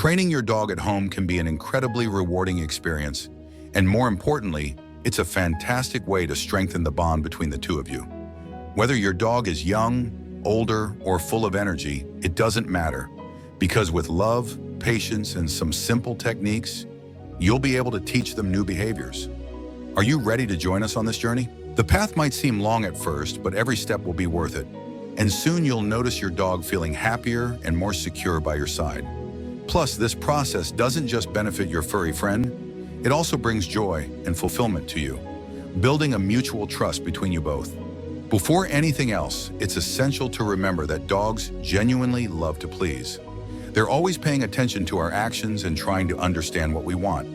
Training your dog at home can be an incredibly rewarding experience, and more importantly, it's a fantastic way to strengthen the bond between the two of you. Whether your dog is young, older, or full of energy, it doesn't matter, because with love, patience, and some simple techniques, you'll be able to teach them new behaviors. Are you ready to join us on this journey? The path might seem long at first, but every step will be worth it. And soon you'll notice your dog feeling happier and more secure by your side. Plus, this process doesn't just benefit your furry friend, it also brings joy and fulfillment to you, building a mutual trust between you both. Before anything else, it's essential to remember that dogs genuinely love to please. They're always paying attention to our actions and trying to understand what we want.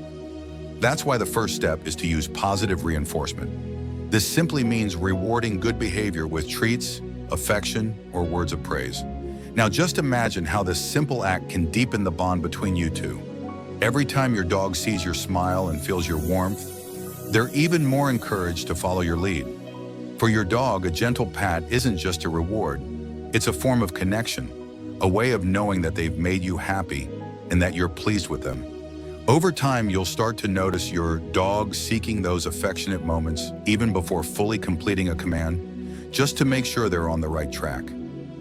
That's why the first step is to use positive reinforcement. This simply means rewarding good behavior with treats, affection, or words of praise. Now just imagine how this simple act can deepen the bond between you two. Every time your dog sees your smile and feels your warmth, they're even more encouraged to follow your lead. For your dog, a gentle pat isn't just a reward. It's a form of connection, a way of knowing that they've made you happy and that you're pleased with them. Over time, you'll start to notice your dog seeking those affectionate moments even before fully completing a command, just to make sure they're on the right track.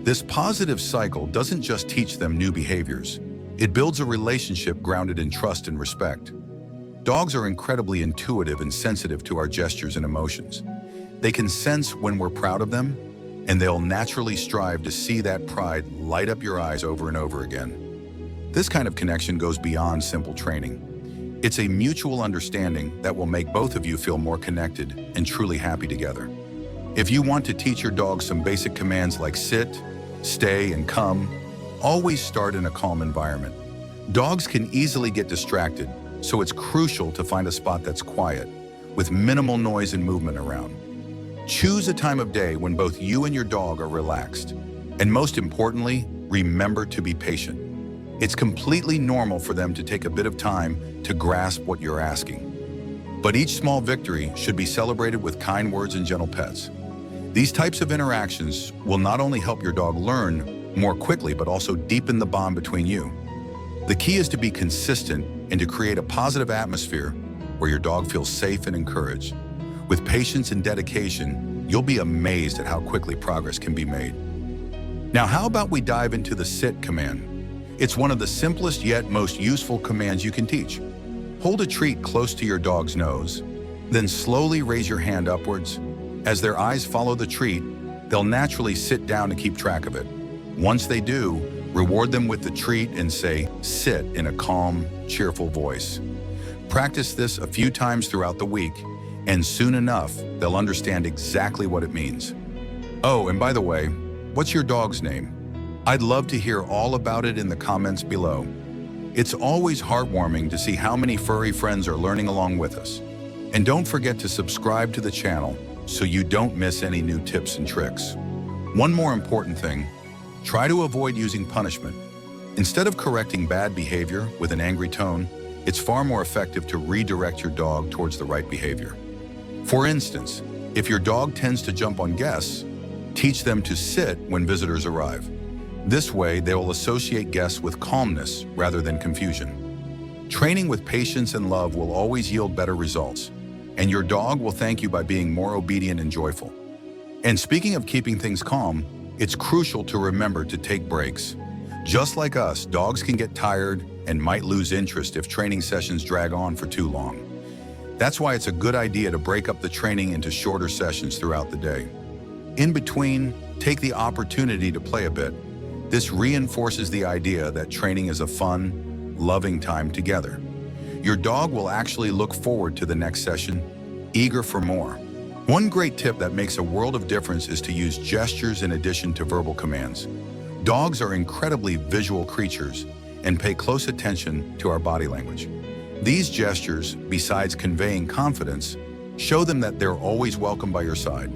This positive cycle doesn't just teach them new behaviors. It builds a relationship grounded in trust and respect. Dogs are incredibly intuitive and sensitive to our gestures and emotions. They can sense when we're proud of them, and they'll naturally strive to see that pride light up your eyes over and over again. This kind of connection goes beyond simple training. It's a mutual understanding that will make both of you feel more connected and truly happy together. If you want to teach your dog some basic commands like sit, stay, and come, always start in a calm environment. Dogs can easily get distracted, so it's crucial to find a spot that's quiet, with minimal noise and movement around. Choose a time of day when both you and your dog are relaxed. And most importantly, remember to be patient. It's completely normal for them to take a bit of time to grasp what you're asking. But each small victory should be celebrated with kind words and gentle pets. These types of interactions will not only help your dog learn more quickly, but also deepen the bond between you. The key is to be consistent and to create a positive atmosphere where your dog feels safe and encouraged. With patience and dedication, you'll be amazed at how quickly progress can be made. Now, how about we dive into the sit command? It's one of the simplest yet most useful commands you can teach. Hold a treat close to your dog's nose, then slowly raise your hand upwards. As their eyes follow the treat, they'll naturally sit down to keep track of it. Once they do, reward them with the treat and say, "sit," in a calm, cheerful voice. Practice this a few times throughout the week, and soon enough, they'll understand exactly what it means. Oh, and by the way, what's your dog's name? I'd love to hear all about it in the comments below. It's always heartwarming to see how many furry friends are learning along with us. And don't forget to subscribe to the channel so you don't miss any new tips and tricks. One more important thing, try to avoid using punishment. Instead of correcting bad behavior with an angry tone, it's far more effective to redirect your dog towards the right behavior. For instance, if your dog tends to jump on guests, teach them to sit when visitors arrive. This way, they will associate guests with calmness rather than confusion. Training with patience and love will always yield better results, and your dog will thank you by being more obedient and joyful. And speaking of keeping things calm, it's crucial to remember to take breaks. Just like us, dogs can get tired and might lose interest if training sessions drag on for too long. That's why it's a good idea to break up the training into shorter sessions throughout the day. In between, take the opportunity to play a bit. This reinforces the idea that training is a fun, loving time together. Your dog will actually look forward to the next session, eager for more. One great tip that makes a world of difference is to use gestures in addition to verbal commands. Dogs are incredibly visual creatures and pay close attention to our body language. These gestures, besides conveying confidence, show them that they're always welcome by your side.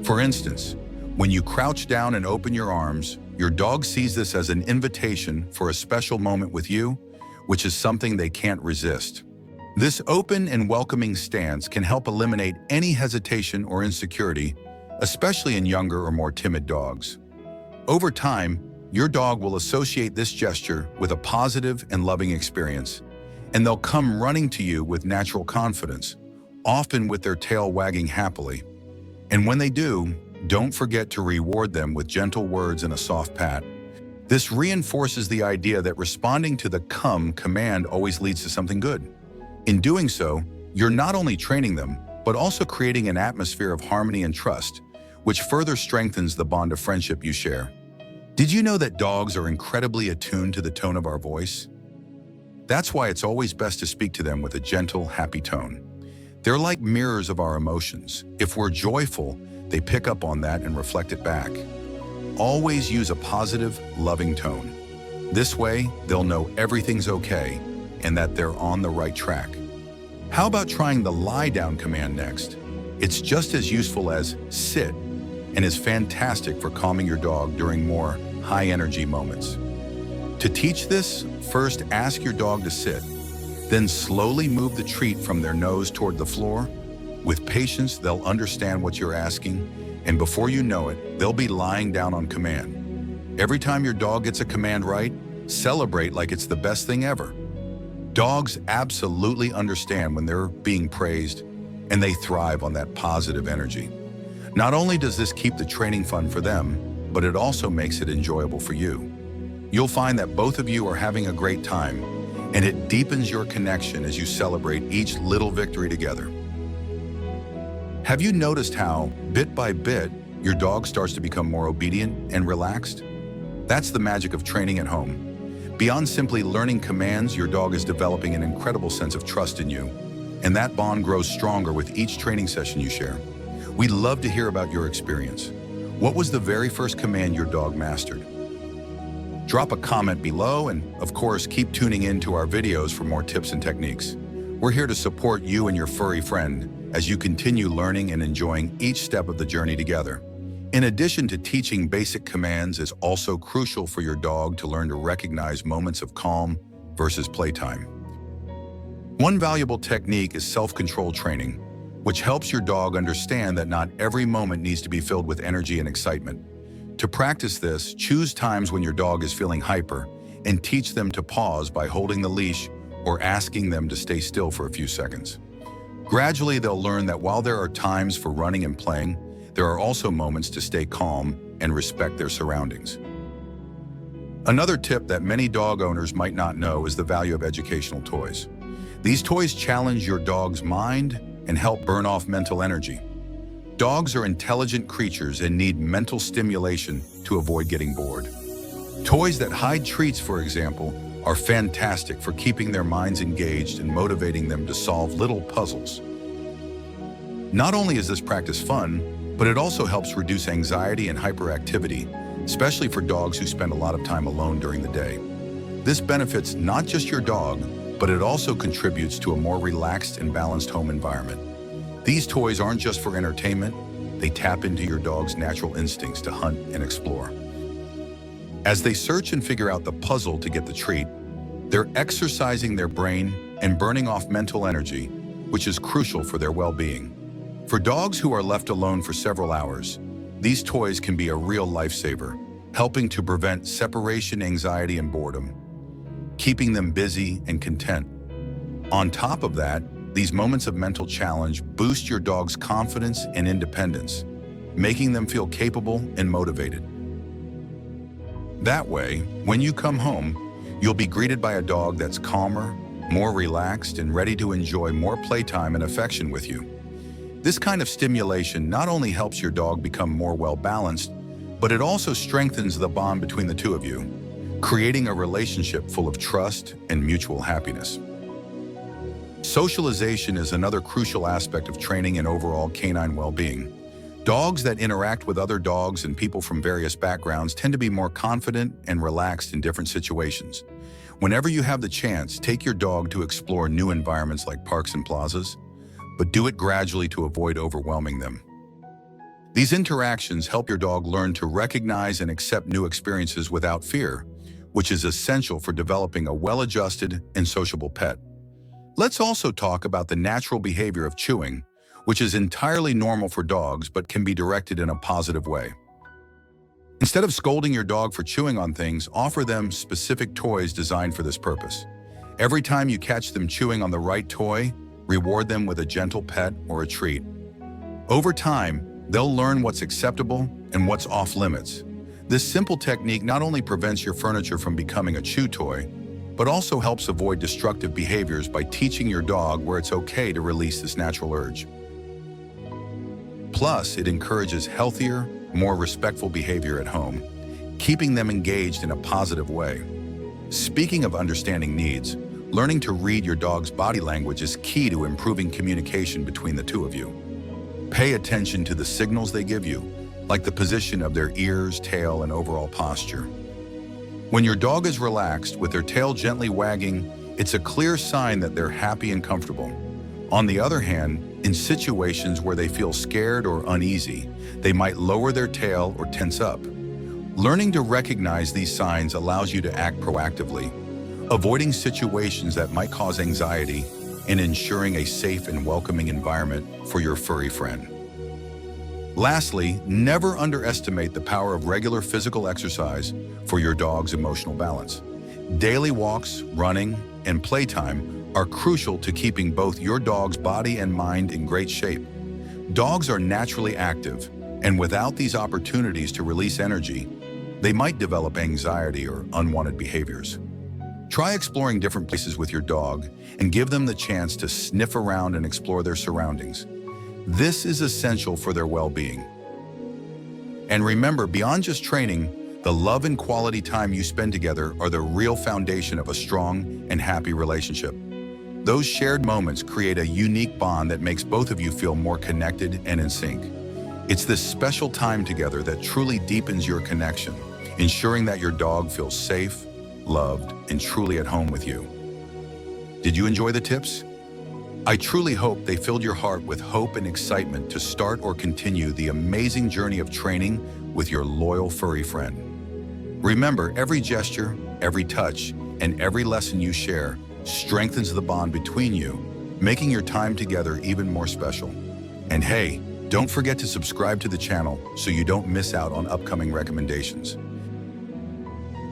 For instance, when you crouch down and open your arms, your dog sees this as an invitation for a special moment with you, which is something they can't resist. This open and welcoming stance can help eliminate any hesitation or insecurity, especially in younger or more timid dogs. Over time, your dog will associate this gesture with a positive and loving experience, and they'll come running to you with natural confidence, often with their tail wagging happily. And when they do, don't forget to reward them with gentle words and a soft pat. This reinforces the idea that responding to the come command always leads to something good. In doing so, you're not only training them, but also creating an atmosphere of harmony and trust, which further strengthens the bond of friendship you share. Did you know that dogs are incredibly attuned to the tone of our voice? That's why it's always best to speak to them with a gentle, happy tone. They're like mirrors of our emotions. If we're joyful, they pick up on that and reflect it back. Always use a positive, loving tone. This way, they'll know everything's okay and that they're on the right track. How about trying the lie down command next? It's just as useful as sit and is fantastic for calming your dog during more high-energy moments. To teach this, first ask your dog to sit, then slowly move the treat from their nose toward the floor. With patience, they'll understand what you're asking, and before you know it, they'll be lying down on command. Every time your dog gets a command right, celebrate like it's the best thing ever. Dogs absolutely understand when they're being praised, and they thrive on that positive energy. Not only does this keep the training fun for them, but it also makes it enjoyable for you. You'll find that both of you are having a great time, and it deepens your connection as you celebrate each little victory together. Have you noticed how, bit by bit, your dog starts to become more obedient and relaxed? That's the magic of training at home. Beyond simply learning commands, your dog is developing an incredible sense of trust in you, and that bond grows stronger with each training session you share. We'd love to hear about your experience. What was the very first command your dog mastered? Drop a comment below, and of course, keep tuning in to our videos for more tips and techniques. We're here to support you and your furry friend as you continue learning and enjoying each step of the journey together. In addition to teaching basic commands is also crucial for your dog to learn to recognize moments of calm versus playtime. One valuable technique is self-control training, which helps your dog understand that not every moment needs to be filled with energy and excitement. To practice this, choose times when your dog is feeling hyper and teach them to pause by holding the leash or asking them to stay still for a few seconds. Gradually, they'll learn that while there are times for running and playing, there are also moments to stay calm and respect their surroundings. Another tip that many dog owners might not know is the value of educational toys. These toys challenge your dog's mind and help burn off mental energy. Dogs are intelligent creatures and need mental stimulation to avoid getting bored. Toys that hide treats, for example, are fantastic for keeping their minds engaged and motivating them to solve little puzzles. Not only is this practice fun, but it also helps reduce anxiety and hyperactivity, especially for dogs who spend a lot of time alone during the day. This benefits not just your dog, but it also contributes to a more relaxed and balanced home environment. These toys aren't just for entertainment, they tap into your dog's natural instincts to hunt and explore. As they search and figure out the puzzle to get the treat, they're exercising their brain and burning off mental energy, which is crucial for their well-being. For dogs who are left alone for several hours, these toys can be a real lifesaver, helping to prevent separation anxiety and boredom, keeping them busy and content. On top of that, these moments of mental challenge boost your dog's confidence and independence, making them feel capable and motivated. That way, when you come home, you'll be greeted by a dog that's calmer, more relaxed, and ready to enjoy more playtime and affection with you. This kind of stimulation not only helps your dog become more well-balanced, but it also strengthens the bond between the two of you, creating a relationship full of trust and mutual happiness. Socialization is another crucial aspect of training and overall canine well-being. Dogs that interact with other dogs and people from various backgrounds tend to be more confident and relaxed in different situations. Whenever you have the chance, take your dog to explore new environments like parks and plazas, but do it gradually to avoid overwhelming them. These interactions help your dog learn to recognize and accept new experiences without fear, which is essential for developing a well-adjusted and sociable pet. Let's also talk about the natural behavior of chewing, which is entirely normal for dogs but can be directed in a positive way. Instead of scolding your dog for chewing on things, offer them specific toys designed for this purpose. Every time you catch them chewing on the right toy, reward them with a gentle pet or a treat. Over time, they'll learn what's acceptable and what's off limits. This simple technique not only prevents your furniture from becoming a chew toy, but also helps avoid destructive behaviors by teaching your dog where it's okay to release this natural urge. Plus, it encourages healthier, more respectful behavior at home, keeping them engaged in a positive way. Speaking of understanding needs, learning to read your dog's body language is key to improving communication between the two of you. Pay attention to the signals they give you, like the position of their ears, tail, and overall posture. When your dog is relaxed, with their tail gently wagging, it's a clear sign that they're happy and comfortable. On the other hand, in situations where they feel scared or uneasy, they might lower their tail or tense up. Learning to recognize these signs allows you to act proactively, avoiding situations that might cause anxiety and ensuring a safe and welcoming environment for your furry friend. Lastly, never underestimate the power of regular physical exercise for your dog's emotional balance. Daily walks, running, and playtime are crucial to keeping both your dog's body and mind in great shape. Dogs are naturally active, and without these opportunities to release energy, they might develop anxiety or unwanted behaviors. Try exploring different places with your dog and give them the chance to sniff around and explore their surroundings. This is essential for their well-being. And remember, beyond just training, the love and quality time you spend together are the real foundation of a strong and happy relationship. Those shared moments create a unique bond that makes both of you feel more connected and in sync. It's this special time together that truly deepens your connection, ensuring that your dog feels safe, loved, and truly at home with you. Did you enjoy the tips? I truly hope they filled your heart with hope and excitement to start or continue the amazing journey of training with your loyal furry friend. Remember, every gesture, every touch, and every lesson you share strengthens the bond between you, making your time together even more special. And hey, don't forget to subscribe to the channel so you don't miss out on upcoming recommendations.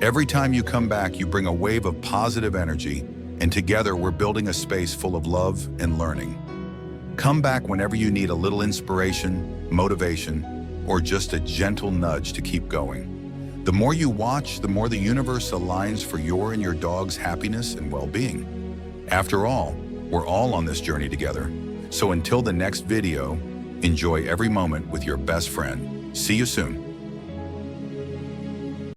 Every time you come back, you bring a wave of positive energy, and together we're building a space full of love and learning. Come back whenever you need a little inspiration, motivation, or just a gentle nudge to keep going. The more you watch, the more the universe aligns for your and your dog's happiness and well-being. After all, we're all on this journey together. So until the next video, enjoy every moment with your best friend. See you soon.